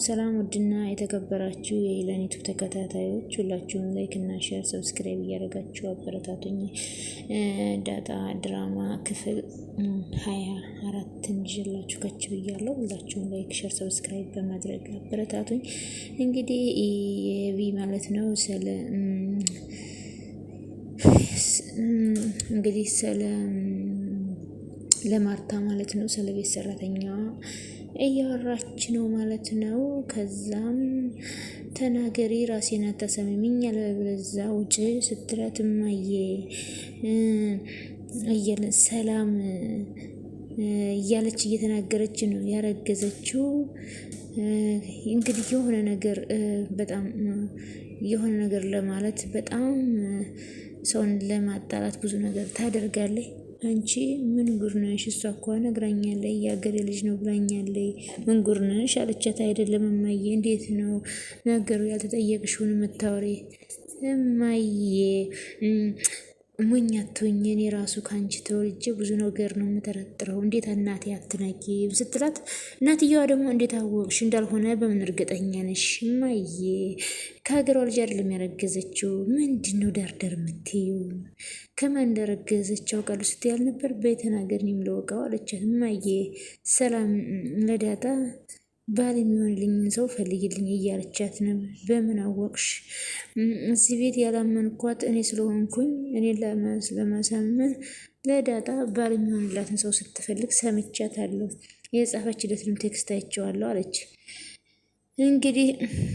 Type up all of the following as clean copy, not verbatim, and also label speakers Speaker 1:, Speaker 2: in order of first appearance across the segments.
Speaker 1: ሰላም ውድና የተከበራችሁ የሄለን ዩቲዩብ ተከታታዮች ሁላችሁም ላይክ እና ሼር ሰብስክራይብ እያደረጋችሁ አበረታቱኝ። ዳጣ ድራማ ክፍል 24 ይዤላችሁ ከች ብያለሁ። ሁላችሁም ላይክ ሼር ሰብስክራይብ በማድረግ አበረታቱኝ። እንግዲህ የቢ ማለት ነው ለማርታ ማለት ነው ስለ ቤት ሰራተኛዋ እያወራች ነው ማለት ነው። ከዛም ተናገሪ ራሴን አታሰሚኝ ያለበለዛ ውጭ ስትላት እማዬ ሰላም እያለች እየተናገረች ነው ያረገዘችው። እንግዲህ የሆነ ነገር ለማለት በጣም ሰውን ለማጣላት ብዙ ነገር ታደርጋለች። አንቺ ምን ጉር ነሽ? እሷ እኮ ነግራኛለች፣ የአገሬ ልጅ ነው ብላኛለች። ምን ጉር ነሽ አለቻት። አይደለም እማዬ፣ እንዴት ነው ነገሩ? ያልተጠየቅሽውን የምታወሪ? እማዬ ሞኝ አትሁኝ፣ እኔ ራሱ ከአንቺ ተወልጄ ብዙ ነገር ነው የምጠረጥረው። እንዴት እናቴ አትነቂም ስትላት፣ እናትየዋ ደግሞ እንዴት አወቅሽ? እንዳልሆነ በምን እርግጠኛ ነሽ? እማዬ ከሀገሯ ልጅ አይደለም ያረገዘችው። ምንድን ነው ዳርዳር የምትይው? ከማን እንደረገዘች አውቃለሁ ስትይ አልነበር? በይ ተናገሪ፣ እኔም ልወቀው አለቻት። እማዬ ሰላም ለዳጣ ባል የሚሆንልኝን ሰው ፈልግልኝ እያለቻት ነበር። በምን አወቅሽ? እዚህ ቤት ያላመንኳት እኔ ስለሆንኩኝ እኔን ለማሳመን ለዳጣ ባል የሚሆንላትን ሰው ስትፈልግ ሰምቻታለሁ። የጻፈችለትንም ቴክስት አይቼዋለሁ አለች። እንግዲህ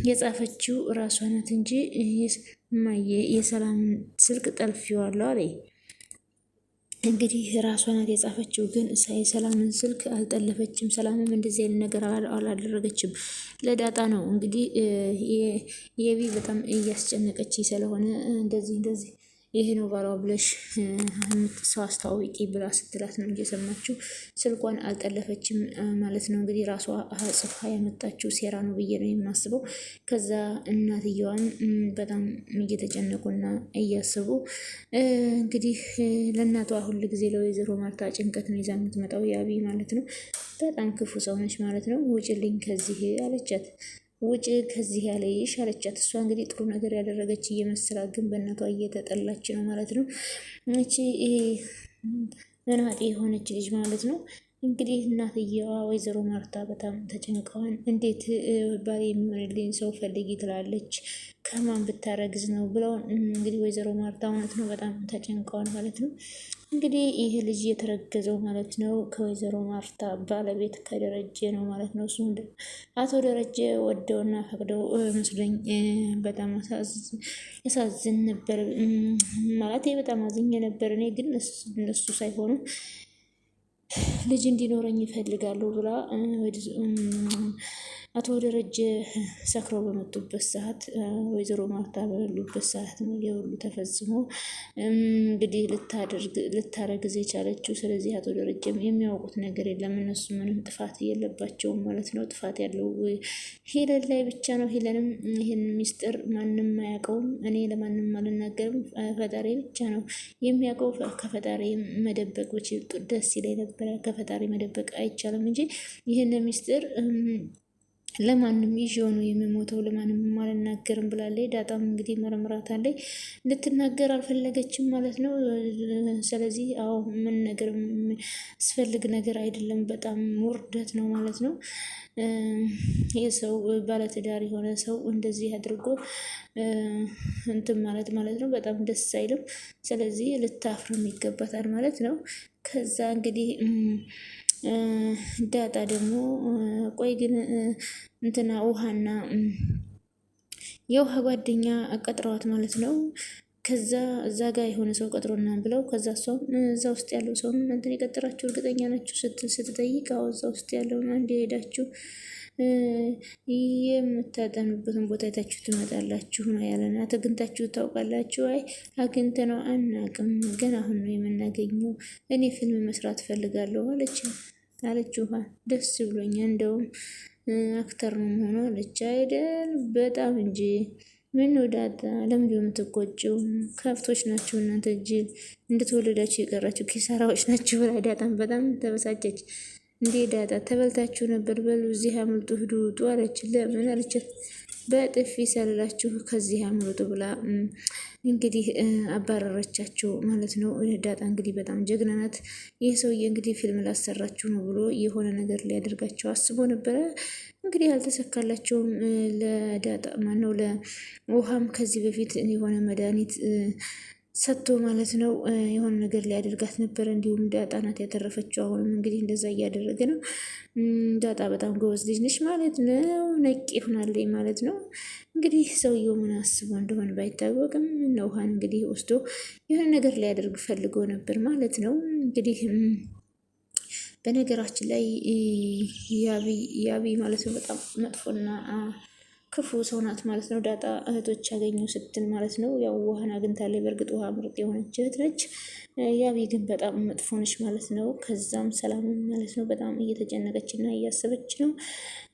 Speaker 1: የጻፈችው እራሷ ናት እንጂ እማዬ የሰላም ስልክ ጠልፌዋለሁ አለ። እንግዲህ ራሷ ናት የጻፈችው፣ ግን የሰላምን ስልክ አልጠለፈችም። ሰላምም እንደዚህ አይነት ነገር አላደረገችም። ለዳጣ ነው እንግዲህ የቢ በጣም እያስጨነቀች ስለሆነ እንደዚህ ይሄ ነው ባሏ ብለሽ ሰው አስተዋውቂ ብላ ስትላት ነው እየሰማችው። ስልኳን አልጠለፈችም ማለት ነው። እንግዲህ ራሷ ጽፋ ያመጣችው ሴራ ነው ብዬ ነው የማስበው። ከዛ እናትየዋን በጣም እየተጨነቁና እያስቡ እንግዲህ ለእናቷ ሁል ጊዜ ለወይዘሮ ማርታ ጭንቀት ነው ይዛ የምትመጣው ያቢ ማለት ነው። በጣም ክፉ ሰው ነች ማለት ነው። ውጭልኝ ከዚህ አለቻት። ውጭ ከዚህ ያለይሽ አለቻት። እሷ እንግዲህ ጥሩ ነገር ያደረገች እየመሰላት ግን በእናቷ እየተጠላች ነው ማለት ነው። እቺ መናጤ የሆነች ልጅ ማለት ነው። እንግዲህ እናትየዋ ወይዘሮ ማርታ በጣም ተጨንቀዋን፣ እንዴት ባል የሚሆንልኝ ሰው ፈልጊ ትላለች፣ ከማን ብታረግዝ ነው ብለው እንግዲህ ወይዘሮ ማርታ እውነት ነው በጣም ተጨንቀዋን ማለት ነው። እንግዲህ ይህ ልጅ የተረገዘው ማለት ነው ከወይዘሮ ማርታ ባለቤት ከደረጀ ነው ማለት ነው። እሱ አቶ ደረጀ ወደውና ፈቅደው መስሎኝ በጣም ያሳዝን ነበር ማለት በጣም አዝኜ ነበር። እኔ ግን እነሱ ሳይሆኑ ልጅ እንዲኖረኝ ይፈልጋሉ ብላ አቶ ደረጀ ሰክረው በመጡበት ሰዓት ወይዘሮ ማርታ በሌሉበት ሰዓት ነው የሁሉ ተፈጽሞ እንግዲህ ልታረግዝ የቻለችው። ስለዚህ አቶ ደረጀም የሚያውቁት ነገር የለም። እነሱ ምንም ጥፋት የለባቸውም ማለት ነው። ጥፋት ያለው ሄለን ላይ ብቻ ነው። ሄለንም ይህን ሚስጥር ማንም አያውቀውም። እኔ ለማንም አልናገርም፣ ፈጣሪ ብቻ ነው የሚያውቀው። ከፈጣሪ መደበቅ ብችል ደስ ይለኝ ነበረ። ከፈጣሪ መደበቅ አይቻልም እንጂ ይህን ሚስጥር ለማንም ይዤው ነው የምሞተው፣ ለማንም አልናገርም ብላለች። ዳጣም እንግዲህ መረምራታለች። ልትናገር አልፈለገችም ማለት ነው። ስለዚህ ምን ነገር አስፈልግ ነገር አይደለም፣ በጣም ውርደት ነው ማለት ነው። የሰው ባለትዳር የሆነ ሰው እንደዚህ አድርጎ እንትን ማለት ነው በጣም ደስ አይልም። ስለዚህ ልታፍርም ይገባታል ማለት ነው። ከዛ እንግዲህ ዳጣ ደግሞ ቆይ ግን እንትና ውሃና የውሃ ጓደኛ ቀጥረዋት ማለት ነው። ከዛ እዛ ጋር የሆነ ሰው ቀጥሮና ብለው ከዛ እሷም እዛ ውስጥ ያለው ሰው እንትን የቀጠራችሁ እርግጠኛ ናችሁ ስትጠይቅ እዛ ውስጥ ያለውን አንድ ሄዳችሁ የምታጠኑበትን ቦታ አይታችሁ ትመጣላችሁ ነው ያለና ተገኝታችሁ ታውቃላችሁ? አይ አግኝተነው አናውቅም፣ ግን አሁን ነው የምናገኘው። እኔ ፊልም መስራት ፈልጋለሁ አለች ውሃ። ደስ ብሎኛል፣ እንደውም አክተር ነው መሆኑ አለች። አይደል በጣም እንጂ ምን ወዳታ ለምንድነው የምትቆጪው? ከብቶች ናችሁ እናንተ ጅል፣ እንደተወለዳችሁ የቀራችሁ ኪሳራዎች ናችሁ ብላ ዳጣም በጣም ተበሳጨች። እንዴ ዳጣ ተበልታችሁ ነበር፣ በሉ እዚህ አምልጡ ሂዱ ውጡ አለች። ለምን አለቻት። በጥፊ ሰልላችሁ ከዚህ አምልጡ ብላ እንግዲህ አባረረቻቸው ማለት ነው። ዳጣ እንግዲህ በጣም ጀግና ናት። ይህ ሰውዬ እንግዲህ ፊልም ላሰራችሁ ነው ብሎ የሆነ ነገር ሊያደርጋቸው አስቦ ነበረ። እንግዲህ አልተሰካላቸውም። ለዳጣ ማነው ለውሃም ከዚህ በፊት የሆነ መድኃኒት ሰጥቶ ማለት ነው የሆነ ነገር ሊያደርጋት ነበረ። እንዲሁም ዳጣ ናት ያተረፈችው። አሁንም እንግዲህ እንደዛ እያደረገ ነው። ዳጣ በጣም ጎበዝ ልጅ ነች ማለት ነው። ነቂ ሆናለች ማለት ነው። እንግዲህ ሰውየው ምን አስቦ እንደሆነ ባይታወቅም እነ ውሃን እንግዲህ ወስዶ የሆነ ነገር ሊያደርግ ፈልጎ ነበር ማለት ነው። እንግዲህ በነገራችን ላይ ያቢ ማለት ነው በጣም መጥፎና ክፉ ሰው ናት ማለት ነው። ዳጣ እህቶች ያገኘው ስትል ማለት ነው። ያው ውሃን አግኝታለች። በእርግጥ ውሃ ምርጥ የሆነች እህት ነች። ያቢ ግን በጣም መጥፎ ነች ማለት ነው። ከዛም ሰላም ማለት ነው በጣም እየተጨነቀች እና እያሰበች ነው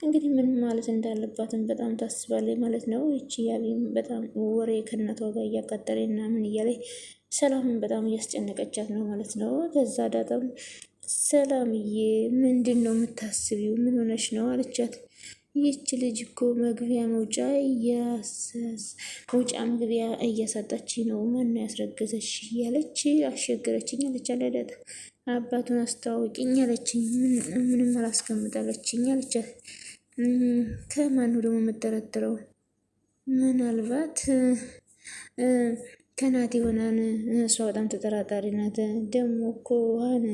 Speaker 1: እንግዲህ ምን ማለት እንዳለባትም በጣም ታስባለች ማለት ነው። ይቺ ያቢም በጣም ወሬ ከእናቷ ጋር እያቃጠለች እና ምን እያለች ሰላምን በጣም እያስጨነቀቻት ነው ማለት ነው። ከዛ ዳጣም ሰላምዬ ምንድን ነው የምታስቢው? ምን ሆነሽ ነው አለቻት። ይህች ልጅ እኮ መግቢያ መውጫ መግቢያ እያሳጣች ነው። ማን ያስረገዘሽ እያለች አስቸገረችኝ አለች። አለዳት አባቱን አስተዋውቂኝ አለችኝ። ምንም አላስቀምጣለችኝ አለቻት። ከማን ነው ደግሞ የምጠረጥረው? ምናልባት ከናት ይሆናል። እሷ በጣም ተጠራጣሪ ናት። ደግሞ እኮ ውሃን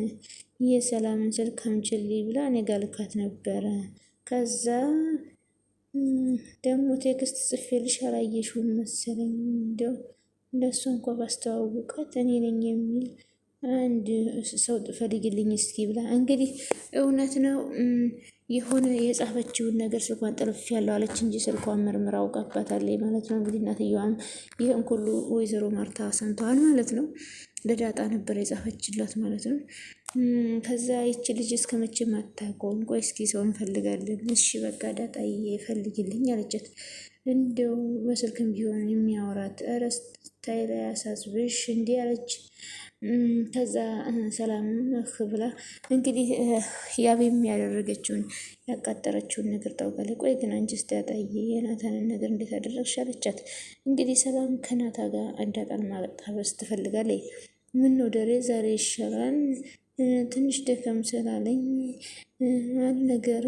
Speaker 1: የሰላምን ስልክ አምጪልኝ ብላ እኔ ጋ ልካት ነበረ። ከዛ ደግሞ ቴክስት ጽፌልሽ አላየሽውም መሰለኝ። እንደው እንደሷ እንኳ ባስተዋውቃት እኔ ነኝ የሚል አንድ ሰው ፈልግልኝ እስኪ ብላ እንግዲህ እውነት ነው የሆነ የጻፈችውን ነገር ስልኳን ጥልፍ ያለው አለች እንጂ ስልኳን መርምራ አውቃባታለች ማለት ነው። እንግዲህ እናትየዋም ይህን ሁሉ ወይዘሮ ማርታ ሰምተዋል ማለት ነው። ለዳጣ ነበር የጻፈችላት ማለት ነው። ከዛ ይቺ ልጅ እስከ መቼም አታውቀውም። ቆይ እስኪ ሰው እንፈልጋለን። እሺ በቃ ዳጣዬ ፈልግልኝ አለቻት። እንደው በስልክም ቢሆን የሚያወራት ስታይል ያሳስብሽ እንዲህ አለች። ከዛ ሰላም ብላ እንግዲህ ያቤም ያደረገችውን ያቃጠረችውን ነገር ታውቃለች። ቆይ ግን አንቺ ዳጣዬ የናታንን ነገር እንዴት አደረግሽ አለቻት። እንግዲህ ሰላም ከናታ ጋር ዳጣን ማጣበስ ትፈልጋለች። ምን ነው ደሬ ዛሬ ይሻላል ትንሽ ደከም ስላለኝ ነገሩ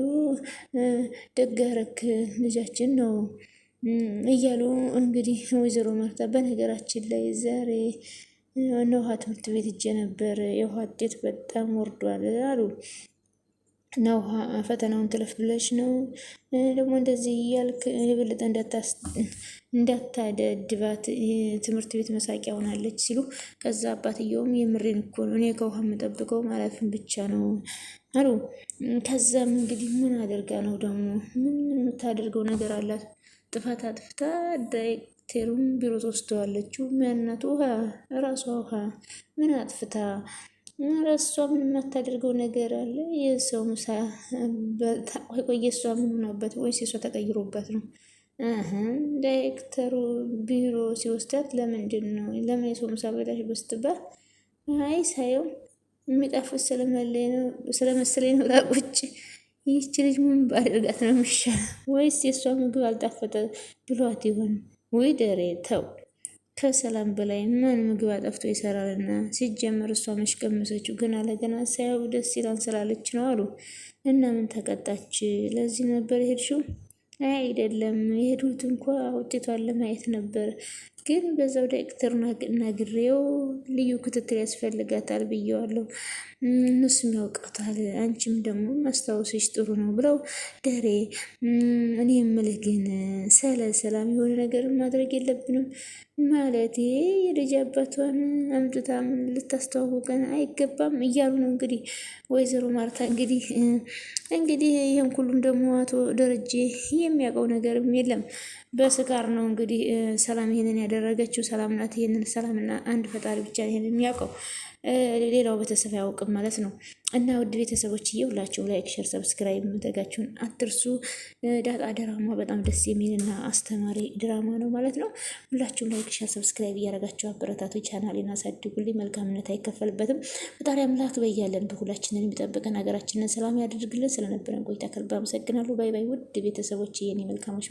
Speaker 1: ደጋረክ ልጃችን ነው እያሉ እንግዲህ ወይዘሮ ማርታ በነገራችን ላይ ዛሬ ነውሃ ትምህርት ቤት ሄጄ ነበር። የውሃ ውጤት በጣም ወርዷል አሉ። ነውሃ ፈተናውን ትለፍ ብለሽ ነው ደግሞ እንደዚህ እያልክ የበለጠ እንዳታደድባት ትምህርት ቤት መሳቂያ ሆናለች ሲሉ፣ ከዛ አባትየውም የምሬን እኮ ነው እኔ ከውሃ የምጠብቀው ማለፍን ብቻ ነው አሉ። ከዛም እንግዲህ ምን አድርጋ ነው ደግሞ ምን የምታደርገው ነገር አላት? ጥፋት አጥፍታ ዳይሬክተሩን ቢሮ ተወስደዋለችው። ሚያናት ውሃ ራሷ ውሃ ምን አጥፍታ እሷ ምን የማታደርገው ነገር አለ? የሰው ምሳ ቆይ የእሷ ምን ሆናበት ወይስ የእሷ ተቀይሮበት ነው? ዳይሬክተሩ ቢሮ ሲወስዳት ለምንድን ነው ለምን የሰው ምሳ በላሽ በስትባል አይ ሳየው የሚጣፍጥ ስለመሰለኝ ነው ላቁጭ ይህች ልጅ ምን ባደርጋት ነው የሚሻል? ወይስ የእሷ ምግብ አልጣፈጠ ብሏት ይሆን? ወይ ደሬ ተው። ከሰላም በላይ ማን ምግብ አጠፍቶ ይሰራልና? ሲጀመር እሷ መች ቀመሰችው? ገና ለገና ሳያው ደስ ይላል ስላለች ነው አሉ። እና ምን ተቀጣች? ለዚህ ነበር የሄድሽው? አይደለም የሄዱት እንኳ ውጤቷን ለማየት ነበር፣ ግን በዛው ዳይሬክተሩን ነግሬው ልዩ ክትትል ያስፈልጋታል ብየዋለሁ። እነሱም ያውቃታል፣ አንቺም ደግሞ ማስታወስሽ ጥሩ ነው ብለው ደሬ እኔ የምልህ ግን ስለ ሰላም የሆነ ነገር ማድረግ የለብንም ማለት የልጅ አባቷን አምጥታም ልታስተዋውቀን አይገባም እያሉ ነው እንግዲህ ወይዘሮ ማርታ እንግዲህ ይህን ሁሉም ደግሞ አቶ ደረጀ የሚያውቀው ነገርም የለም። በስካር ነው እንግዲህ ሰላም ይሄንን ያደረገችው ሰላም ናት። ይህንን ሰላምና አንድ ፈጣሪ ብቻ ይህን የሚያውቀው ሌላው ቤተሰብ አያውቅም ማለት ነው። እና ውድ ቤተሰቦች ሁላችሁም ላይክ፣ ሼር፣ ሰብስክራይብ ማድረጋችሁን አትርሱ። ዳጣ ድራማ በጣም ደስ የሚልና አስተማሪ ድራማ ነው ማለት ነው። ሁላችሁም ላይክ፣ ሼር፣ ሰብስክራይብ እያደረጋችሁ አበረታቱ። ቻናሌን አሳድጉልኝ። መልካምነት አይከፈልበትም። ፈጣሪ አምላክ በያለን በሁላችንን የሚጠብቀን ሀገራችንን ሰላም ያደርግልን። ስለነበረን ቆይታ ከልብ አመሰግናለሁ። ባይ ባይ ውድ ቤተሰቦች የኔ መልካሞች